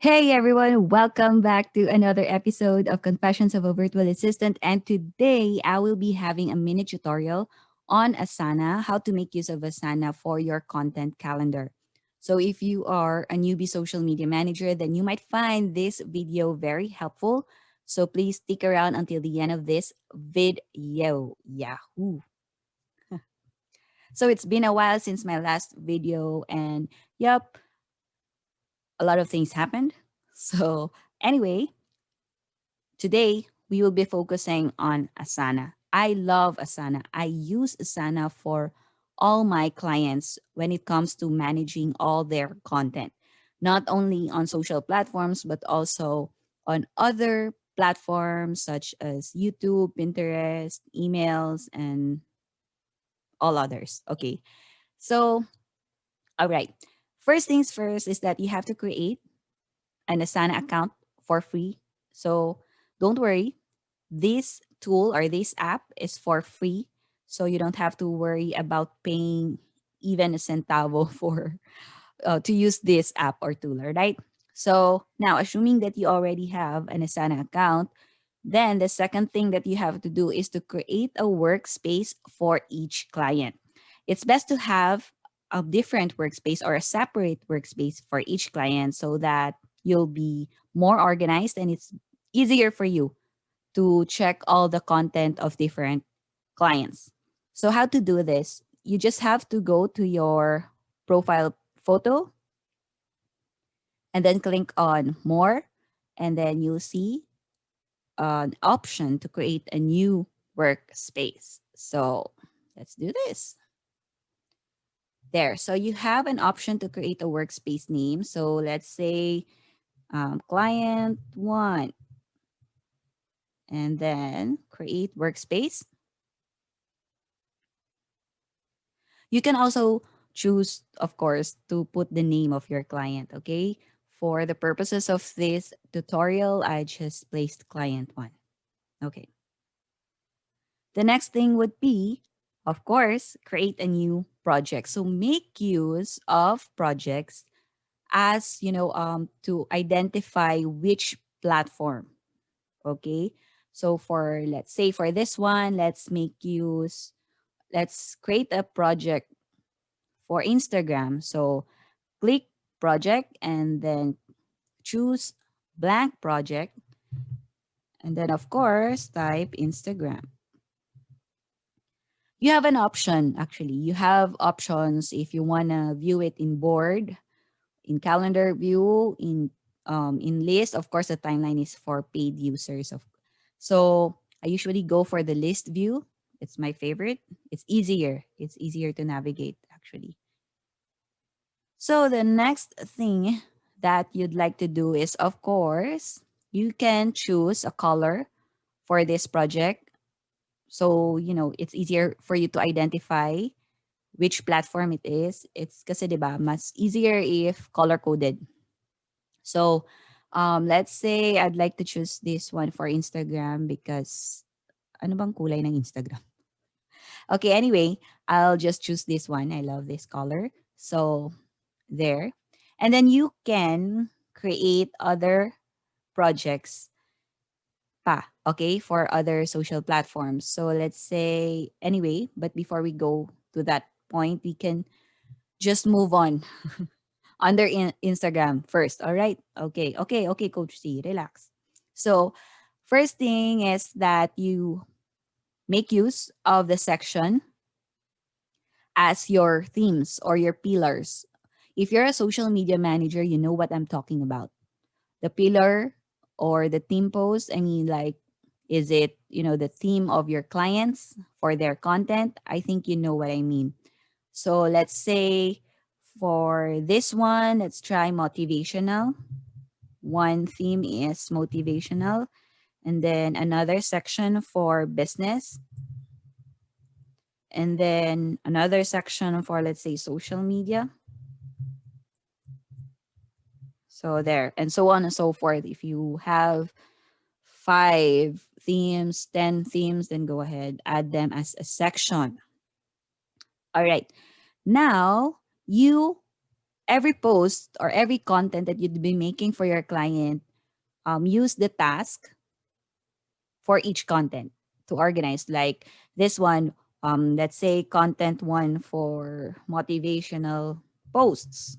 Hey everyone, welcome back to another episode of Confessions of a Virtual Assistant. And today I will be having a mini tutorial on Asana, how to make use of Asana for your content calendar. So if you are a newbie social media manager, then you might find this video very helpful. So please stick around until the end of this video. Yahoo! So it's been a while since my last video, and yep, a lot of things happened. So anyway, today, we will be focusing on Asana. I love Asana. I use Asana for all my clients when it comes to managing all their content, not only on social platforms, but also on other platforms such as YouTube, Pinterest, emails, and all others. Okay. So, all right. First things first is that you have to create an Asana account for free. So, don't worry, this tool or this app is for free. So you don't have to worry about paying even a centavo for to use this app or tool, all right? So now, assuming that you already have an Asana account, then the second thing that you have to do is to create a workspace for each client. It's best to have a different workspace or a separate workspace for each client so that you'll be more organized and it's easier for you to check all the content of different clients. So, how to do this? You just have to go to your profile photo and then click on more, and then you'll see an option to create a new workspace. So, let's do this. There. So, you have an option to create a workspace name. So, let's say client one, and then create workspace. You can also choose, of course, to put the name of your client, okay? For the purposes of this tutorial, I just placed client one. Okay. The next thing would be, of course, create a new project. So make use of projects as, to identify which platform, okay? So for, let's say for this one, let's create a project for Instagram. So click project and then choose blank project. And then, of course, type Instagram. You have an option, actually. You have options if you want to view it in board, in calendar view, in list. Of course, the timeline is for paid users. So I usually go for the list view. It's my favorite. It's easier. It's easier to navigate, actually. So the next thing that you'd like to do is, of course, you can choose a color for this project. So, it's easier for you to identify which platform it is. It's kasi 'di ba, mas easier if color coded. So, let's say I'd like to choose this one for Instagram because ano bang kulay ng Instagram? Okay, anyway, I'll just choose this one. I love this color. So, there. And then you can create other projects okay, for other social platforms. So let's say, anyway, but before we go to that point, we can just move on under Instagram first. All right. Okay, Coach C, relax. So, first thing is that you make use of the section as your themes or your pillars. If you're a social media manager, you know what I'm talking about. The pillar or the theme post, I mean, like, is it, the theme of your clients for their content? I think you know what I mean. So let's say for this one, let's try motivational. One theme is motivational. And then another section for business. And then another section for, let's say, social media. So there, and so on and so forth. If you have 5 themes, 10 themes, then go ahead, add them as a section. All right. Now, you every post or every content that you'd be making for your client, use the task for each content to organize. Like this one, let's say content one for motivational posts.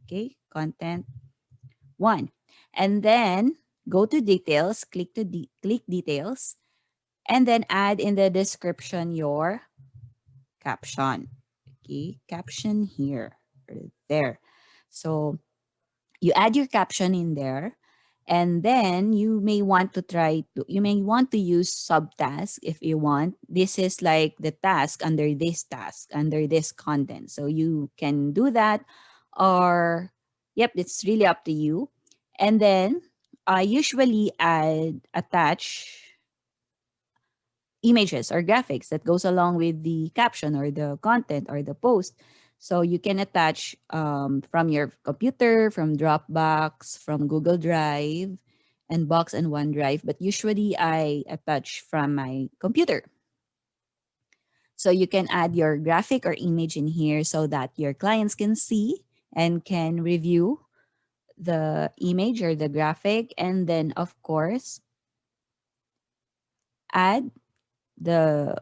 Okay, content one. And then go to details, click details, and then add in the description your caption. Okay, caption here or there. So you add your caption in there, and then you may want to use subtask if you want. This is like the task under this content, so you can do that, or yep, it's really up to you. And then I usually add attach images or graphics that goes along with the caption or the content or the post. So you can attach from your computer, from Dropbox, from Google Drive, and Box and OneDrive. But usually I attach from my computer. So you can add your graphic or image in here so that your clients can see and can review the image or the graphic. And then, of course, add the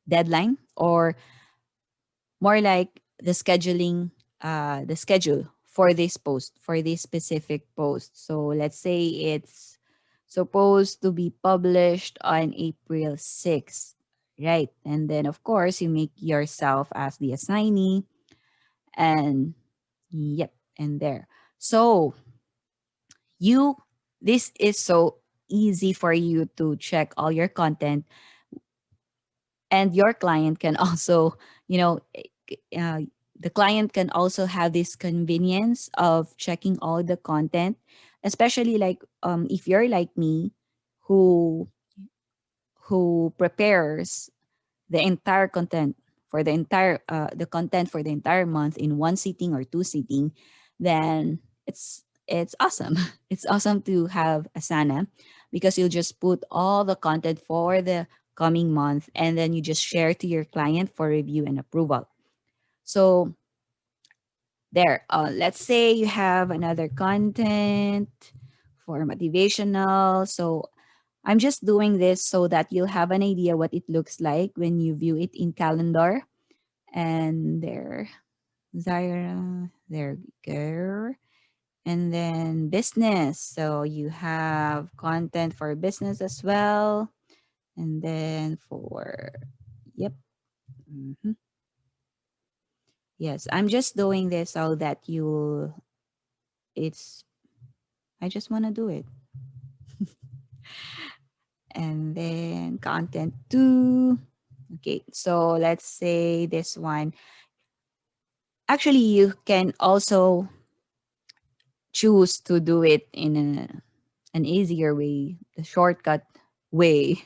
deadline, or more like the schedule for this post, for this specific post. So let's say it's supposed to be published on April 6th, right? And then of course you make yourself as the assignee, and yep, and there. So you this is so easy for you to check all your content, and your client can also, you know, the client can also have this convenience of checking all the content, especially like if you're like me, who prepares the entire content for the content for the entire month in one sitting or two sitting. Then it's awesome. It's awesome to have Asana, because you'll just put all the content for the coming month, and then you just share to your client for review and approval. So there, let's say you have another content for motivational. So I'm just doing this so that you'll have an idea what it looks like when you view it in calendar. And there, Zaira, there we go. And then business. So you have content for business as well. And then for, yep. Mhm. Yes, I'm just doing this so that it's, I just want to do it. And then content two. Okay, so let's say this one. Actually, you can also choose to do it in an easier way, the shortcut way.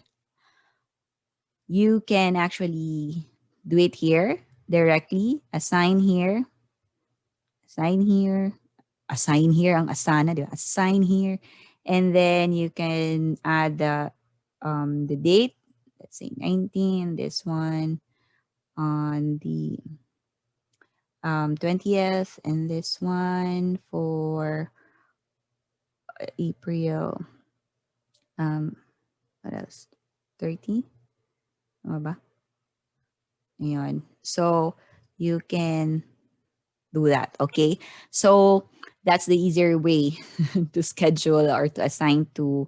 You can actually do it here directly, assign here, assign here ang Asana, di ba? Assign here. And then you can add the date, let's say 19, this one on the 20th, and this one for April, um, what else? 30? Ano ba? Ayun. So, you can do that, okay? So, that's the easier way to schedule or to assign to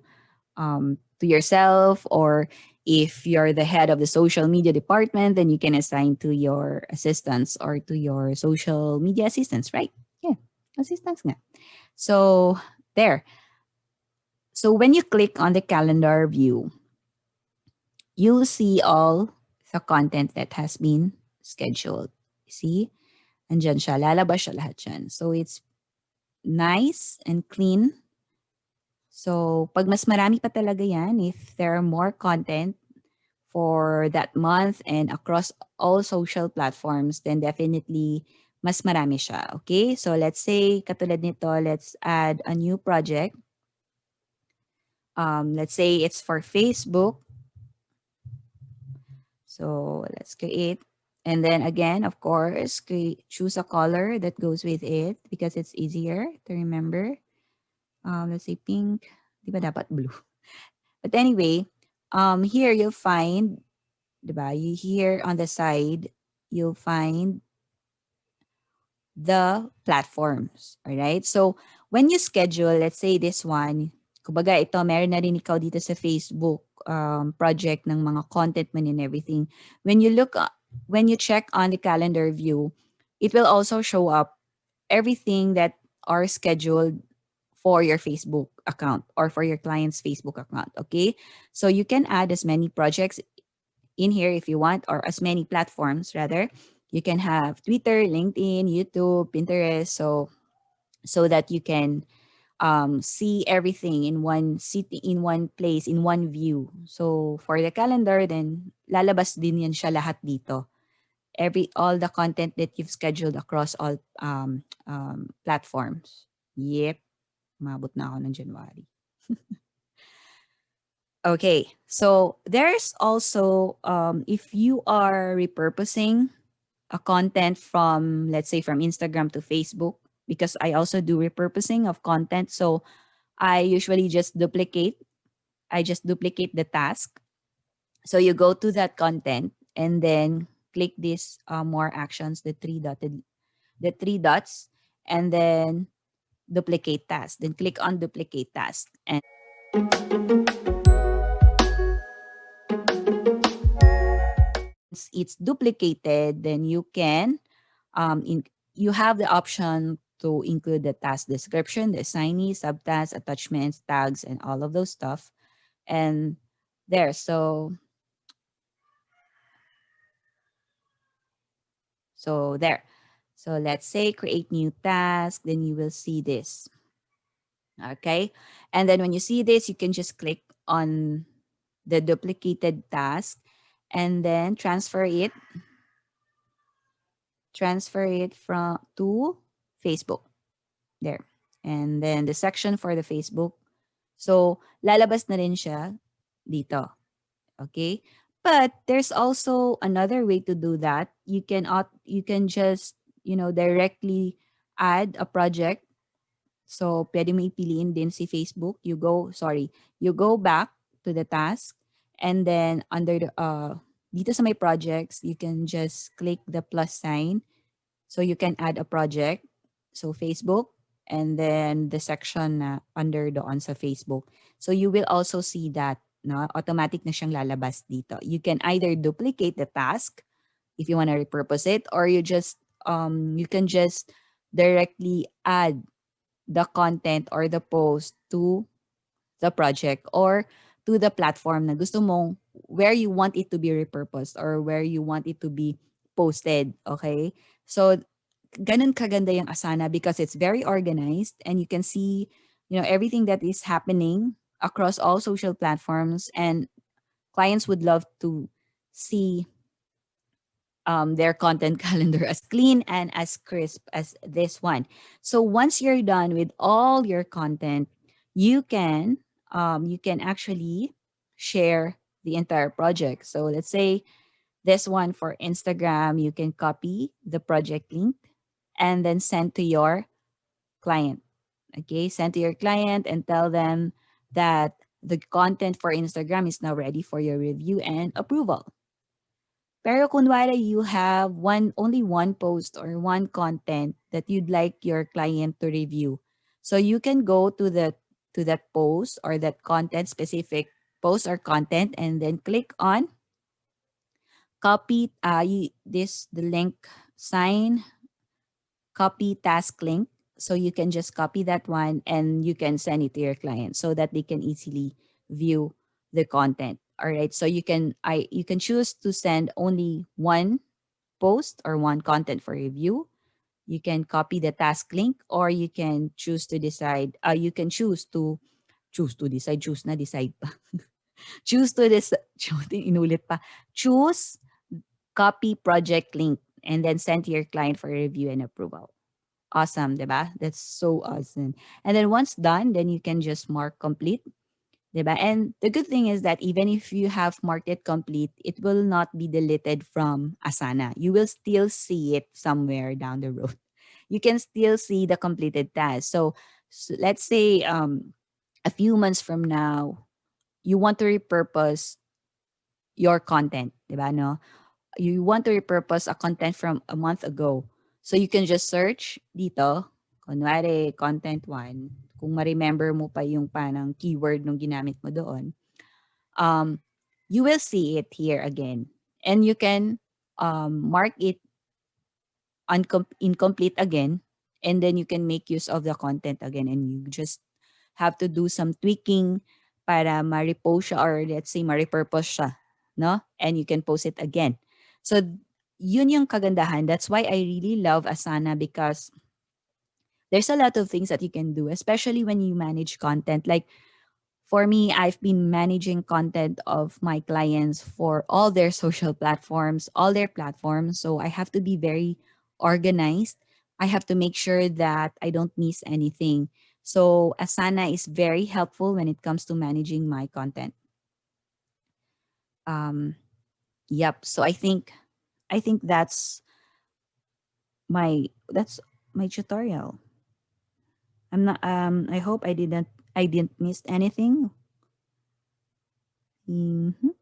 yourself, or if you're the head of the social media department, then you can assign to your assistants or to your social media assistants, right? Yeah, assistants nga. So, there. So, when you click on the calendar view, you'll see all the content that has been scheduled. See? Andyan siya. Lalabas siya lahat yan. So, it's nice and clean. So, pag mas marami pa talaga yan, if there are more content for that month and across all social platforms, then definitely mas marami siya. Okay? So, let's say, katulad nito, let's add a new project. Let's say it's for Facebook. So, let's create. And then again, of course, choose a color that goes with it because it's easier to remember. Let's say pink. Di ba dapat blue? But anyway, here you'll find, di ba? Here on the side, you'll find the platforms. All right? So, when you schedule, let's say this one, kumbaga ito, meron na rin ikaw dito sa Facebook project ng mga content man and everything. When you look, when you check on the calendar view, it will also show up everything that are scheduled for your Facebook account or for your client's Facebook account. Okay? So, you can add as many projects in here if you want, or as many platforms rather. You can have Twitter, LinkedIn, YouTube, Pinterest, so that you can see everything in one city, in one place, in one view. So for the calendar, then lalabas din yan siya lahat dito. All the content that you've scheduled across all platforms. Yep, mabot na ako ng January. Okay, so there's also if you are repurposing a content from, let's say, from Instagram to Facebook, because I also do repurposing of content. So I usually I just duplicate the task. So you go to that content and then click this more actions, the three dots, and then duplicate task. Then click on duplicate task. And once it's duplicated, then in you have the option to include the task description, the assignee, subtasks, attachments, tags, and all of those stuff. And there, so there. So let's say create new task, then you will see this. Okay. And then when you see this, you can just click on the duplicated task and then transfer it from to Facebook. There. And then the section for the Facebook. So, lalabas na rin siya dito. Okay? But there's also another way to do that. You can just, directly add a project. So, pwede mo ipiliin din si Facebook. You go back to the task and then under dito sa my projects, you can just click the plus sign. So you can add a project. So Facebook, and then the section na under doon sa Facebook. So you will also see that, no, automatic na siyang lalabas dito. You can either duplicate the task if you want to repurpose it, or you can just directly add the content or the post to the project or to the platform na gusto mong, where you want it to be repurposed or where you want it to be posted. Okay? So ganun kaganda yung Asana because it's very organized and you can see, everything that is happening across all social platforms, and clients would love to see their content calendar as clean and as crisp as this one. So once you're done with all your content, you can actually share the entire project. So let's say this one for Instagram, you can copy the project link and then send to your client. Okay, send to your client and tell them that the content for Instagram is now ready for your review and approval. Pero kunwari you have only one post or one content that you'd like your client to review. So you can go to that post or that content, specific post or content, and then click on copy the link sign, copy task link. So you can just copy that one and you can send it to your client so that they can easily view the content. All right. So you can choose to send only one post or one content for review. You can copy the task link, or you can choose to decide. You can choose na decide pa. choose to this inulit pa. Choose copy project link and then send to your client for review and approval. Awesome, diba? That's so awesome. And then once done, then you can just mark complete 'Di ba? And the good thing is that even if you have marked it complete, it will not be deleted from Asana. You will still see it somewhere down the road. You can still see the completed task. So let's say a few months from now, you want to repurpose your content, 'di ba, no? You want to repurpose a content from a month ago. So you can just search dito, kunwari content one, kung ma-remember mo pa yung parang keyword nung ginamit mo doon, um, you will see it here again. And you can mark it incomplete again, and then you can make use of the content again, and you just have to do some tweaking para ma-repost siya, or let's say ma-repurpose siya, no? And you can post it again. So yun yung kagandahan. That's why I really love Asana, because there's a lot of things that you can do, especially when you manage content. Like for me, I've been managing content of my clients for all their social platforms, all their platforms. So I have to be very organized. I have to make sure that I don't miss anything. So Asana is very helpful when it comes to managing my content. Um, yep. So I think that's my tutorial. I hope I didn't miss anything. Mhm.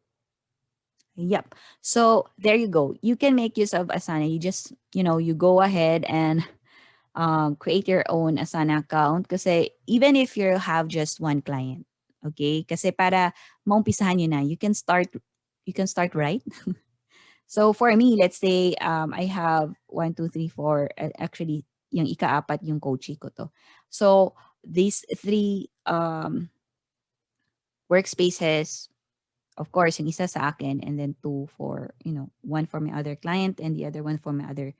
Yep. So there you go. You can make use of Asana. You go ahead and create your own Asana account. Kasi even if you have just one client, okay? Kasi para maumpisahan nyo na, you can start right. So for me, let's say I have one, two, three, four. Actually, yung ika-apat yung coaching ko to. So these three workspaces, of course, yung isa sa akin, and then two for, one for my other client and the other one for my other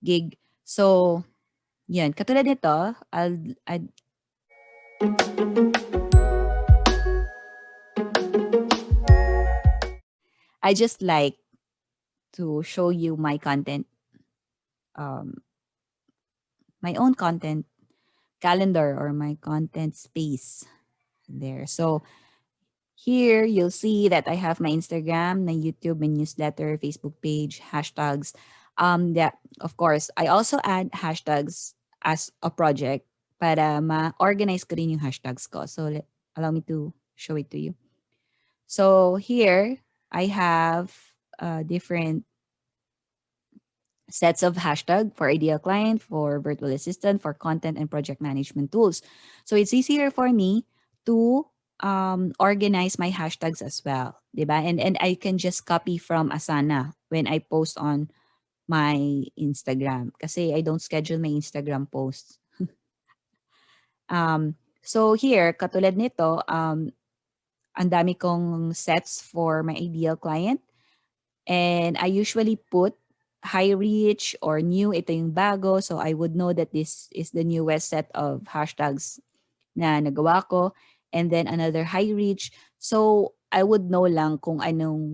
gig. So, yan. Katulad nito, I just like to show you um, my own content calendar, or my content space there. So, here you'll see that I have my Instagram, my YouTube, my newsletter, Facebook page, hashtags. That of course, I also add hashtags as a project para ma-organize ko rin yung hashtags ko. So allow me to show it to you. So here I have different sets of hashtag for ideal client, for virtual assistant, for content and project management tools. So it's easier for me to organize my hashtags as well, diba? And I can just copy from Asana when I post on my Instagram, kasi I don't schedule my Instagram posts. So here, katulad nito, ang dami kong sets for my ideal client. And I usually put high reach or new, ito yung bago. So I would know that this is the newest set of hashtags na nagawa ko. And then another high reach. So I would know lang kung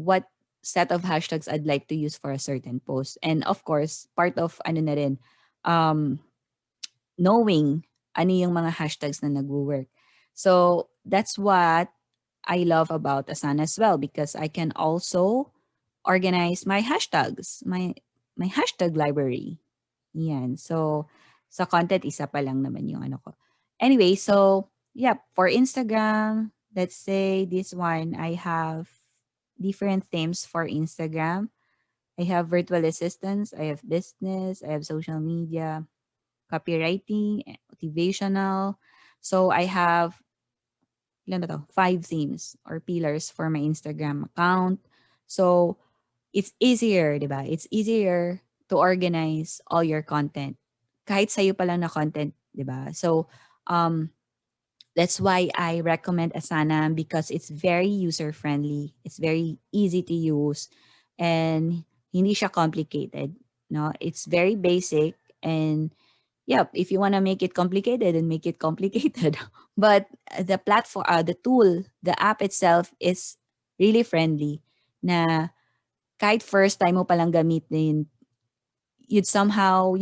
what set of hashtags I'd like to use for a certain post. And of course, part of na rin, um, knowing ano yung mga hashtags na nagwo-work. So that's what I love about Asana as well, because I can also organize my hashtags, my hashtag library. Yan. So sa content, isa pa lang naman yung ano ko. Anyway, so yeah, for Instagram, let's say this one, I have different themes for Instagram. I have virtual assistants, I have business, I have social media, copywriting, motivational. So I have ilan na 'to? 5 themes or pillars for my Instagram account. So, it's easier, 'di ba? It's easier to organize all your content. Kahit sa'yo pa lang na content, 'di ba? So, um, that's why I recommend Asana, because it's very user-friendly. It's very easy to use, and hindi siya complicated, no? It's very basic, and yep, if you want to make it complicated, then make it complicated. But the platform, the tool, the app itself is really friendly. Na kahit first time mo palang gamitin, you'd somehow,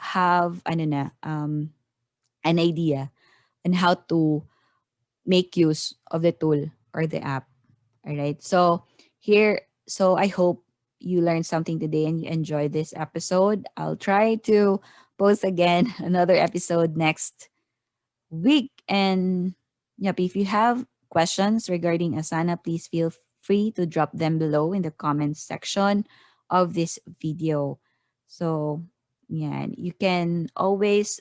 have an idea on how to make use of the tool or the app. All right. So I hope you learned something today and you enjoyed this episode. I'll try to post again another episode next week. And yep, if you have questions regarding Asana, please feel free to drop them below in the comments section of this video. So yeah, you can always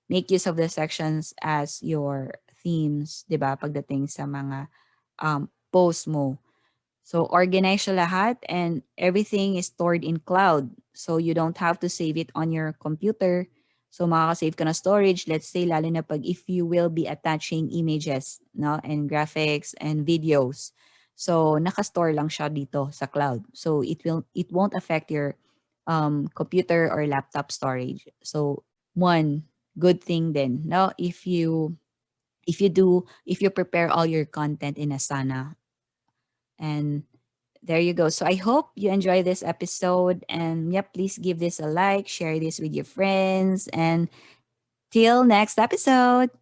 make use of the sections as your themes, 'di ba? Pagdating sa mga post mo. So organize siya lahat and everything is stored in cloud. So you don't have to save it on your computer. So makaka-save ka na storage. Let's say lalo na pag if you will be attaching images, no, and graphics and videos. So naka-store lang siya dito sa cloud. So it won't affect your computer or laptop storage. So one good thing then, no, if you prepare all your content in Asana. And there you go. So I hope you enjoy this episode. And yep, please give this a like, share this with your friends. And till next episode.